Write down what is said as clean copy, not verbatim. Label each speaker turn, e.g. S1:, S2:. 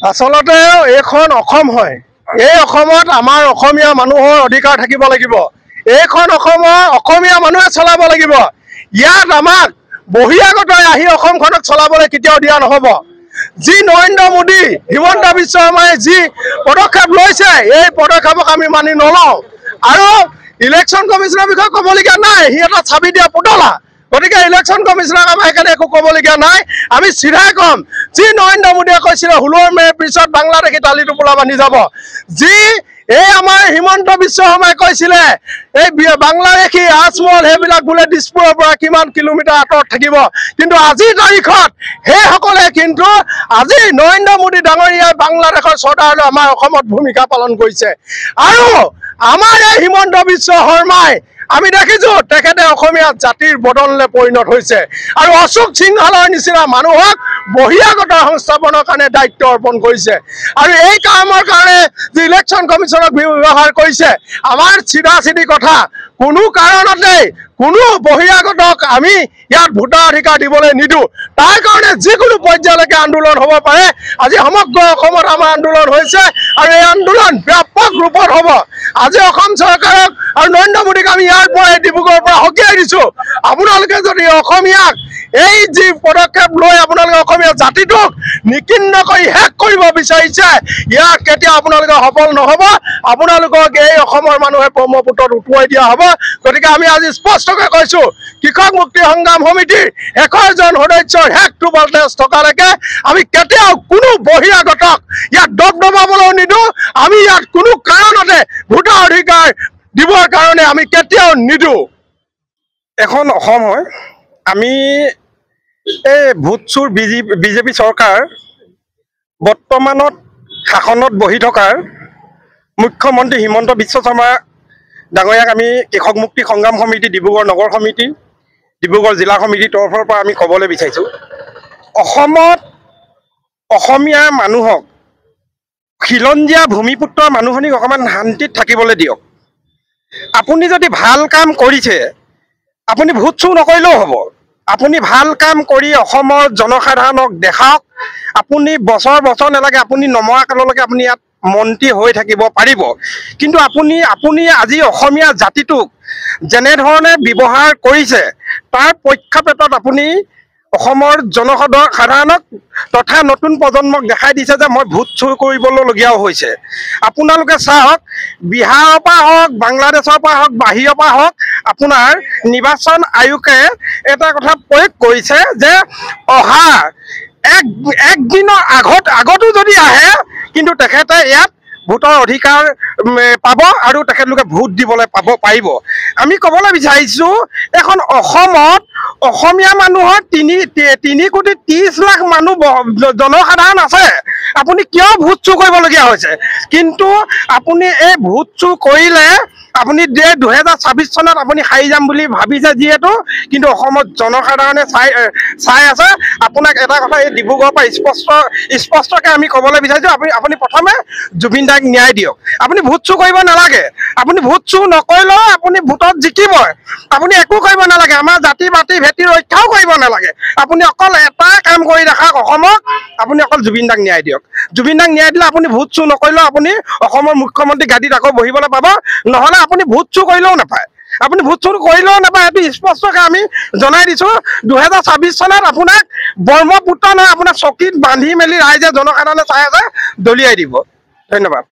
S1: আচলতে এইখন অসম হয়। এই অসমত আমাৰ অসমীয়া মানুহৰ অধিকাৰ থাকিব লাগিব। এইখন অসমৰ অসমীয়া মানুহে চলাব লাগিব। ইয়াত আমাক বহিৰাগতই আহি অসমখনক চলাবলৈ কেতিয়াও দিয়া নহ'ব। যি নৰেন্দ্ৰ মোদী, হিমন্ত বিশ্ব শৰ্মাই যি পদক্ষেপ লৈছে, এই পদক্ষেপক আমি মানি নলওঁ। আৰু ইলেকশ্যন কমিশ্যনৰ বিষয়ে ক'বলগীয়া নাই, সি এটা চাবি দিয়া পুতলা। গতিকে ইলেকশ্যন কমিশ্যনক আমাৰ সেইকাৰণে একো ক'বলগীয়া নাই। আমি চিধাই ক'ম, যি নৰেন্দ্ৰ মোদীয়ে কৈছিলে 16 মে'ৰ পিছত বাংলাদেশী তালি টোপোলা বান্ধি যাব, যি এই আমাৰ হিমন্ত বিশ্ব শৰ্মাই কৈছিলে এই বাংলাদেশী আজমল সেইবিলাক বোলে দিছপুৰৰ পৰা কিমান কিলোমিটাৰ আঁতৰত থাকিব, কিন্তু আজিৰ তাৰিখত সেইসকলে কিন্তু আজি নৰেন্দ্ৰ মোদী ডাঙৰীয়াই বাংলাদেশৰ চৰ্দাৰলৈ আমাৰ অসমত ভূমিকা পালন কৰিছে। আৰু আমাৰ এই হিমন্ত বিশ্ব শৰ্মাই আমি দেখিছোঁ তেখেতে অসমীয়া জাতিৰ বদললৈ পৰিণত হৈছে আৰু অশোক সিংহালৰ নিচিনা মানুহক বহিৰাগত সংস্থাপনৰ কাৰণে দায়িত্ব অৰ্পণ কৰিছে। আৰু এই কামৰ কাৰণে যি ইলেকশ্যন কমিশ্যনক ব্যৱহাৰ কৰিছে, আমাৰ চিধা চিধি কথা, কোনো কাৰণতে কোনো বহিৰাগতক আমি ইয়াত ভোটাধিকাৰ দিবলৈ নিদিওঁ। তাৰ কাৰণে যিকোনো পৰ্যায়লৈকে আন্দোলন হ'ব পাৰে। আজি সমগ্ৰ অসমত আমাৰ আন্দোলন হৈছে আৰু এই আন্দোলন ব্যাপক ৰূপত হ'ব। আজি অসম চৰকাৰক আৰু নৰেন্দ্ৰ মোদীক আমি ইয়াৰ পৰা ডিব্ৰুগড়ৰ পৰা সকীয়াই দিছোঁ, আপোনালোকে যদি অসমীয়াক এই যি পদক্ষেপ লৈ আপোনালোকে অসমীয়া জাতিটোক নিকিন্ন কৰি শেষ কৰিব বিচাৰিছে, ইয়াক কেতিয়া আপোনালোকে সফল নহ'ব। আপোনালোকক এই অসমৰ মানুহে ব্ৰহ্মপুত্ৰত উটুৱাই দিয়া হ'ব। গতিকে আমি আজি স্পষ্টকৈ কৈছোঁ, কৃষক মুক্তি সংগ্ৰাম সমিতিৰ 100 জন সদস্যৰ শেষ টোপাল থকালৈকে আমি কেতিয়াও কোনো বহিৰাগতক ইয়াত দবদবাবলৈ নিদিওঁ। আমি ইয়াত কোনো কাৰণতে ভোটাৰ অধিকাৰ দিবৰ কাৰণে আমি কেতিয়াও নিদিওঁ।
S2: এখন অসম হয়, আমি এই ভোট চোৰ বিজেপি চৰকাৰ বৰ্তমানত শাসনত বহি থকাৰ মুখ্যমন্ত্ৰী হিমন্ত বিশ্ব শৰ্মা ডাঙৰীয়াক আমি কৃষক মুক্তি সংগ্ৰাম সমিতি, ডিব্ৰুগড় নগৰ সমিতি, ডিব্ৰুগড় জিলা সমিতিৰ তৰফৰ পৰা আমি ক'বলৈ বিচাৰিছোঁ, অসমত অসমীয়া মানুহক, খিলঞ্জীয়া ভূমিপুত্ৰ মানুহখিনিক অকণমান শান্তিত থাকিবলৈ দিয়ক। আপুনি যদি ভাল কাম কৰিছে, আপুনি ভোট চুৰ নকৰিলেও হ'ব। আপুনি ভাল কাম কৰি অসমৰ জনসাধাৰণক দেখাওক। আপুনি বছৰ নালাগে, আপুনি নমৰা কাললৈকে আপুনি ইয়াত মন্ত্ৰী হৈ থাকিব পাৰিব। কিন্তু আপুনি আজি অসমীয়া জাতিটোক যেনেধৰণে ব্যৱহাৰ কৰিছে, তাৰ প্ৰেক্ষাপটত আপুনি অসমৰ জনসাধাৰণক তথা নতুন প্ৰজন্মক দেখাই দিছে যে মই ভোট চুৰ কৰিবলগীয়াও হৈছে। আপোনালোকে চাওক, বিহাৰৰ পৰা হওক, বাংলাদেশৰ পৰা হওক, বাহিৰৰ পৰা হওক, আপোনাৰ নিৰ্বাচন আয়োগে এটা কথা প্ৰয়োগ কৰিছে যে অহা এক দিনৰ আগতো যদি আহে, কিন্তু তেখেতে ইয়াত ভোটৰ অধিকাৰ পাব আৰু তেখেতলোকে ভোট দিবলৈ পাৰিব। আমি ক'বলৈ বিচাৰিছোঁ, এখন অসমত অসমীয়া মানুহৰ 3,30,00,000 মানুহ জনসাধাৰণ আছে। আপুনি কিয় ভোট চুৰ কৰিবলগীয়া হৈছে? কিন্তু আপুনি এই ভোট চুৰ কৰিলে আপুনি 2026 চনত আপুনি হাৰি যাম বুলি ভাবিছে যিহেতু, কিন্তু অসমত জনসাধাৰণে চাই আছে। আপোনাক এটা কথা এই ডিব্ৰুগড়ৰ পৰা স্পষ্টকৈ আমি ক'বলৈ বিচাৰিছোঁ, আপুনি প্ৰথমে জুবিন দাক ন্যায় দিয়ক। আপুনি ভোট চুৰ কৰিব নালাগে। আপুনি ভোট চুৰ নকৰিলেও আপুনি ভোটত জিকিব। আপুনি একো কৰিব নালাগে, আমাৰ জাতি বাতি ভেটি ৰক্ষাও কৰিব নালাগে। আপুনি অকল এটা কাম কৰি দেখাওক অসমক, আপুনি অকল জুবিন দাক ন্যায় দিয়ক। জুবিন দাক ন্যায় দিলে আপুনি ভোট চুৰ নকৰিলেও আপুনি অসমৰ মুখ্যমন্ত্ৰী গাদীত আকৌ বহিবলৈ পাব, নহ'লে আপুনি ভোট চুৰ কৰিলেও নাপায়। আপুনি ভোট চুৰ কৰিলেও নাপায়, এইটো স্পষ্টকৈ আমি জনাই দিছোঁ। 2026 চনত আপোনাক ব্ৰহ্মপুত্ৰ নহয়, আপোনাক চকীত বান্ধি মেলি ৰাইজে জনসাধাৰণে চাই আছে, দলিয়াই দিব। ধন্যবাদ।